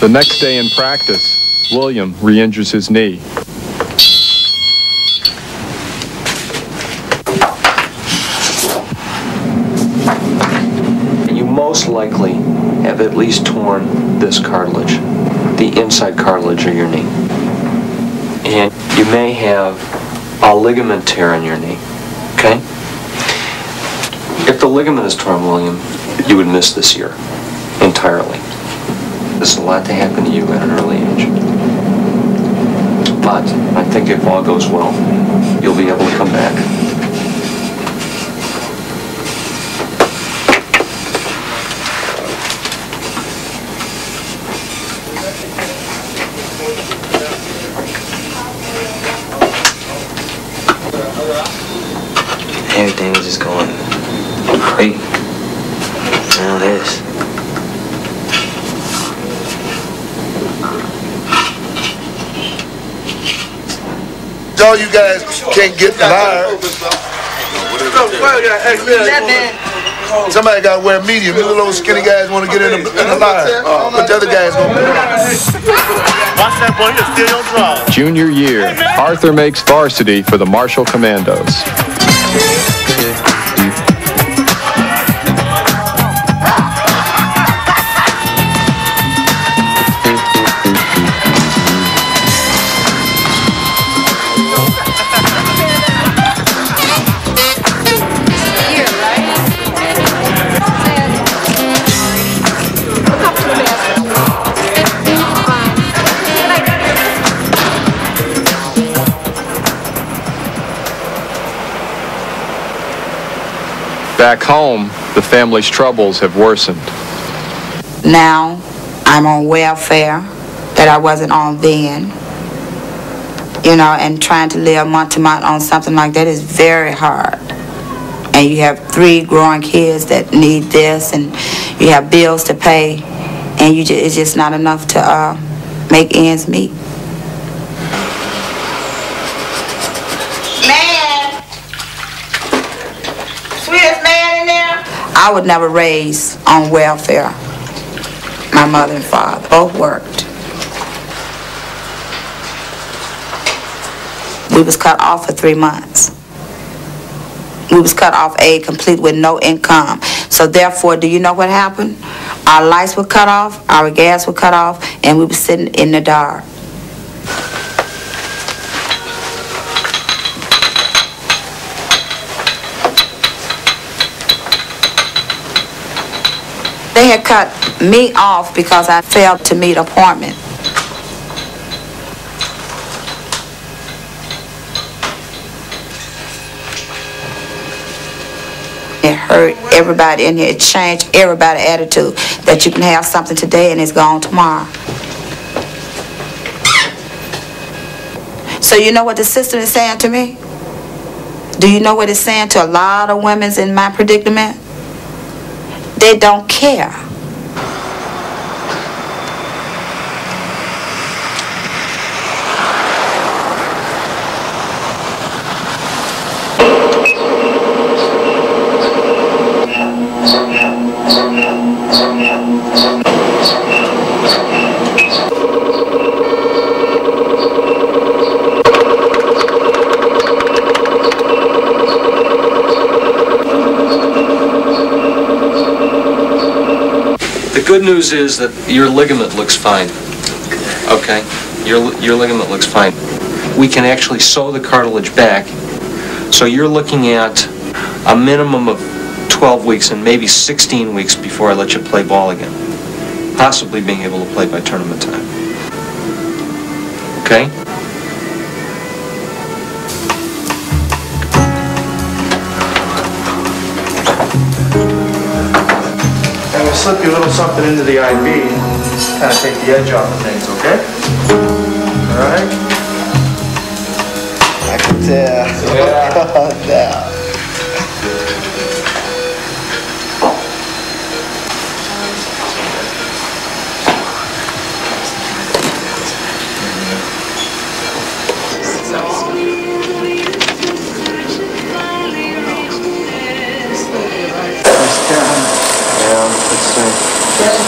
The next day in practice, William re-injures his knee. You most likely have at least torn this cartilage, the inside cartilage of your knee. And you may have a ligament tear in your knee, okay? If the ligament is torn, William, you would miss this year entirely. This is a lot to happen to you at an early age. But I think if all goes well, you'll be able to come back. Everything was just going great. Now this. All you guys can't get hired. Somebody got to wear medium. You little skinny guys want to get in the line. But the other guys going to Watch that boy, he'll steal your draw. Junior year, Arthur makes varsity for the Marshall Commandos. Back home, the family's troubles have worsened. Now, I'm on welfare that I wasn't on then. You know, and trying to live month to month on something like that is very hard. And you have 3 growing kids that need this, and you have bills to pay, and it's just not enough to make ends meet. I was never raised on welfare. My mother and father both worked. We was cut off for 3 months. We was cut off aid complete with no income. So therefore, do you know what happened? Our lights were cut off, our gas were cut off, and we were sitting in the dark. They had cut me off because I failed to meet appointment. It hurt everybody in here. It changed everybody's attitude that you can have something today and it's gone tomorrow. So you know what the system is saying to me? Do you know what it's saying to a lot of women in my predicament? They don't care. The good news is that your ligament looks fine. Okay? Your ligament looks fine. We can actually sew the cartilage back. So you're looking at a minimum of 12 weeks and maybe 16 weeks before I let you play ball again. Possibly being able to play by tournament time. Okay? And we'll slip you a little something into the IB, kind of take the edge off of things, okay? All right? I can tell. Yeah.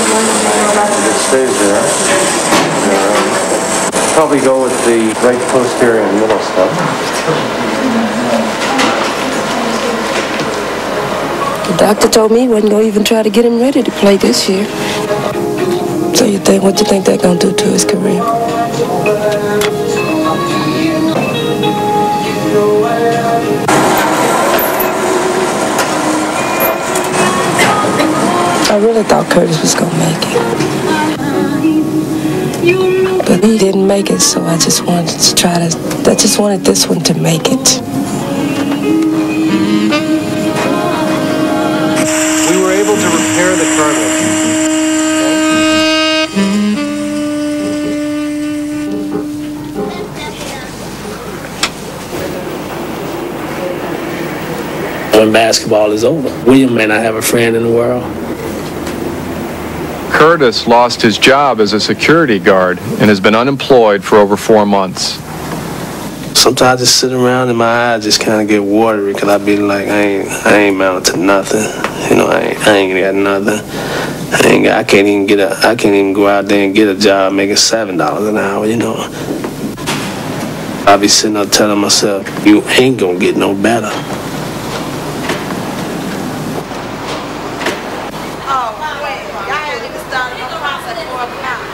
It stays there. Probably go with the right posterior and middle stuff. The doctor told me he wasn't going to even try to get him ready to play this year. So what you think that's going to do to his career? I really thought Curtis was going to make it. But he didn't make it, so I just wanted this one to make it. We were able to repair the cartilage. When basketball is over, William may not have a friend in the world. Curtis lost his job as a security guard and has been unemployed for over 4 months. Sometimes I just sit around and my eyes just kind of get watery because I be like, I ain't amounted to nothing. You know, I ain't got nothing. I can't even go out there and get a job making $7 an hour, you know. I be sitting there telling myself, you ain't gonna get no better.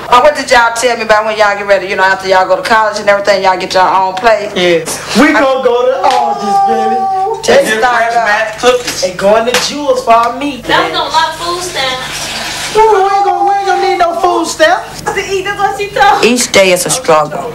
What did y'all tell me about when y'all get ready? You know, after y'all go to college and everything, y'all get your own place? Yes. We gonna go to Aldis, baby. Just start cookies. And going to Jewel's for our meat. That was gonna lot of food stamps. We ain't gonna need no food stamps. To eat, that's what she told. Each day is a struggle.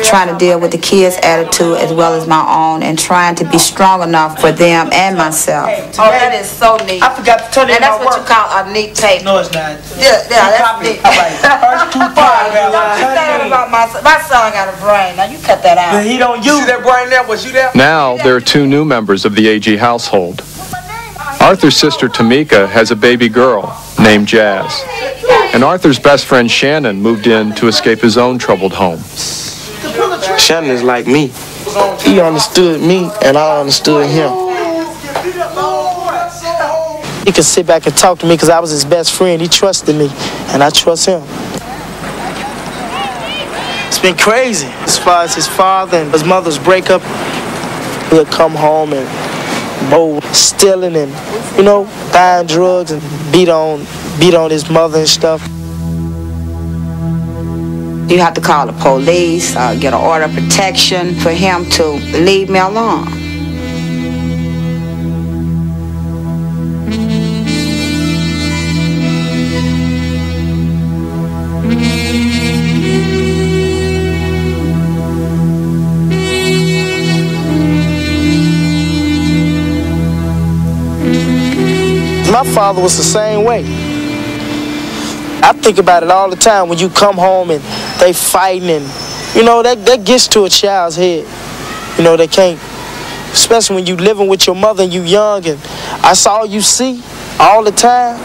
Trying to deal with the kids' attitude as well as my own and trying to be strong enough for them and myself. Oh, that is so neat. I forgot to turn it in. And that's what you call a neat tape. No, it's not. Yeah, that's neat. First 2 paragraphs. My son got a brain. Now you cut that out. He don't use that brain there. Was you there? Now there are 2 new members of the AG household. Arthur's sister Tamika has a baby girl named Jazz. And Arthur's best friend Shannon moved in to escape his own troubled home. Shannon is like me. He understood me and I understood him. He could sit back and talk to me because I was his best friend. He trusted me and I trust him. It's been crazy. As far as his father and his mother's breakup, he'll come home and stealing and, you know, buying drugs and beat on his mother and stuff. You have to call the police, get an order of protection for him to leave me alone. My father was the same way. I think about it all the time when you come home and they fighting and, you know, that gets to a child's head. You know, they can't, especially when you living with your mother and you young and that's all you see all the time.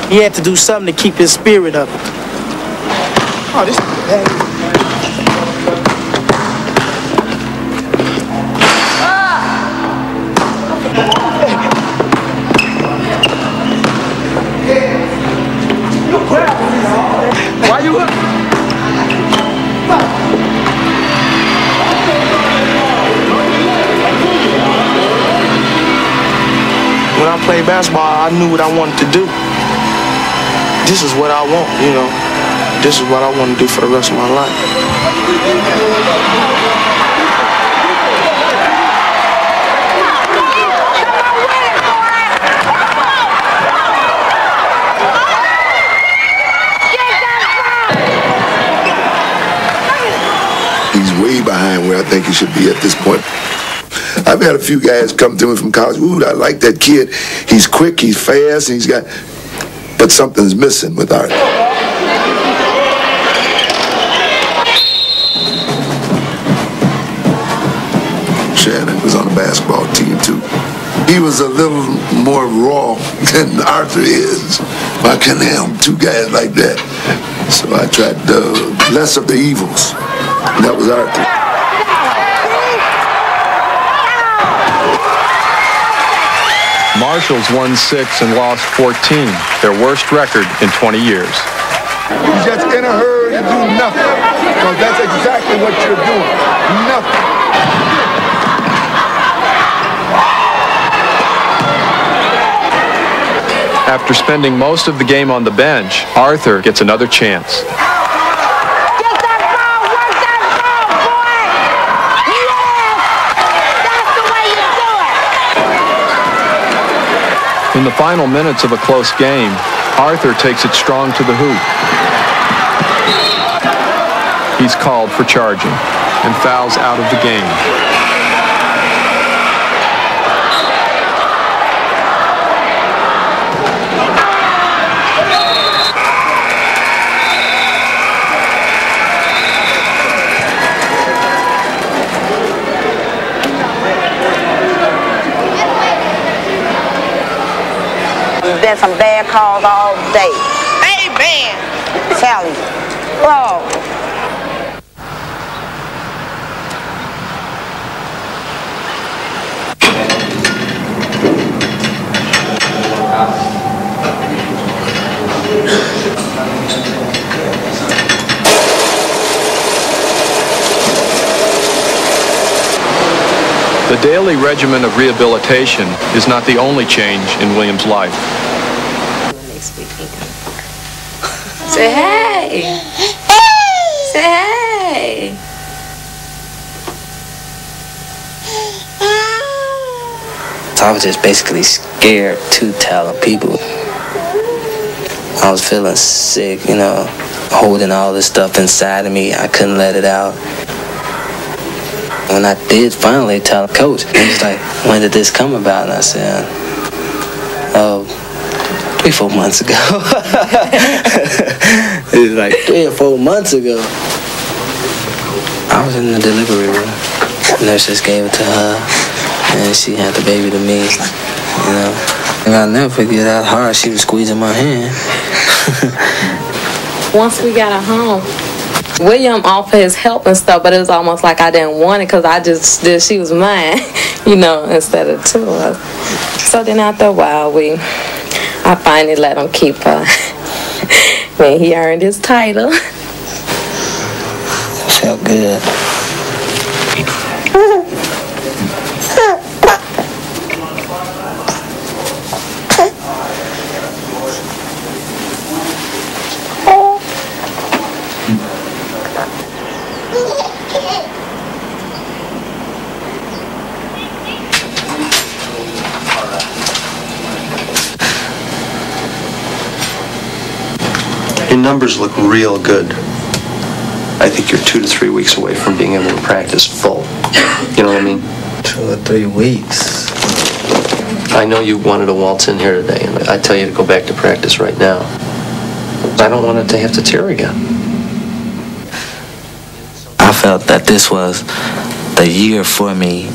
He had to do something to keep his spirit up. Oh, this is bad. Why you up? When I played basketball, I knew what I wanted to do. This is what I want, you know. This is what I want to do for the rest of my life. Way behind where I think he should be at this point. I've had a few guys come to me from college. Ooh, I like that kid. He's quick, he's fast, and he's got... But something's missing with Arthur. Shannon was on the basketball team, too. He was a little more raw than Arthur is. I couldn't have 2 guys like that. So I tried less of the evils. And that was Arthur. Marshall's won 6 and lost 14, their worst record in 20 years. You just in a hurry to do nothing, because that's exactly what you're doing. Nothing. After spending most of the game on the bench, Arthur gets another chance. In the final minutes of a close game, Arthur takes it strong to the hoop. He's called for charging and fouls out of the game. There's been some bad calls all day. Amen. Tell you. Whoa. The daily regimen of rehabilitation is not the only change in William's life. Say hey! Say hey! So I was just basically scared to tell people. I was feeling sick, you know, holding all this stuff inside of me. I couldn't let it out. When I did finally tell Coach, he was like, when did this come about? And I said, 3-4 months ago. It was like 3 or 4 months ago. I was in the delivery room. The nurse just gave it to her, and she had the baby to me, you know. And I'll never forget how hard she was squeezing my hand. Once we got her home, William offered his help and stuff, but it was almost like I didn't want it because I just did, she was mine, you know, instead of two of us. So then after a while, I finally let him keep her. When he earned his title. Felt good. Your numbers look real good. I think you're 2 to 3 weeks away from being able to practice full. You know what I mean? 2 or 3 weeks. I know you wanted to waltz in here today, and I tell you to go back to practice right now. I don't want it to have to tear again. I felt that this was the year for me.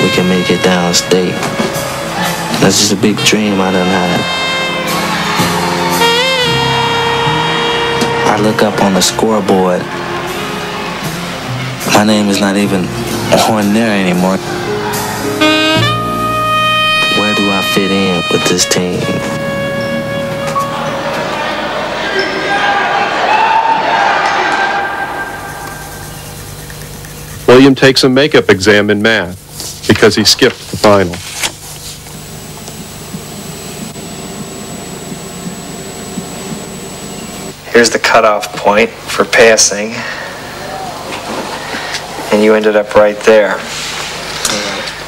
We can make it downstate. That's just a big dream I done had. I look up on the scoreboard. My name is not even on there anymore. Where do I fit in with this team? William takes a makeup exam in math because he skipped the final. Here's the cutoff point for passing, and you ended up right there.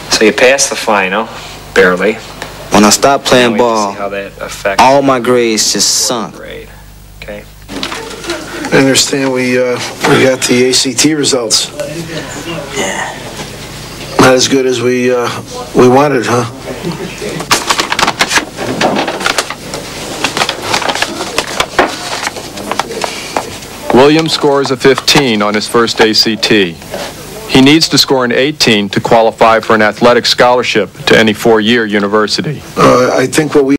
So you passed the final, barely. When I stopped playing ball, how that affects all my grades just sunk. Grade. Okay. I understand we got the ACT results. Yeah. Not as good as we wanted, huh? William scores a 15 on his first ACT. He needs to score an 18 to qualify for an athletic scholarship to any 4-year university. I think what we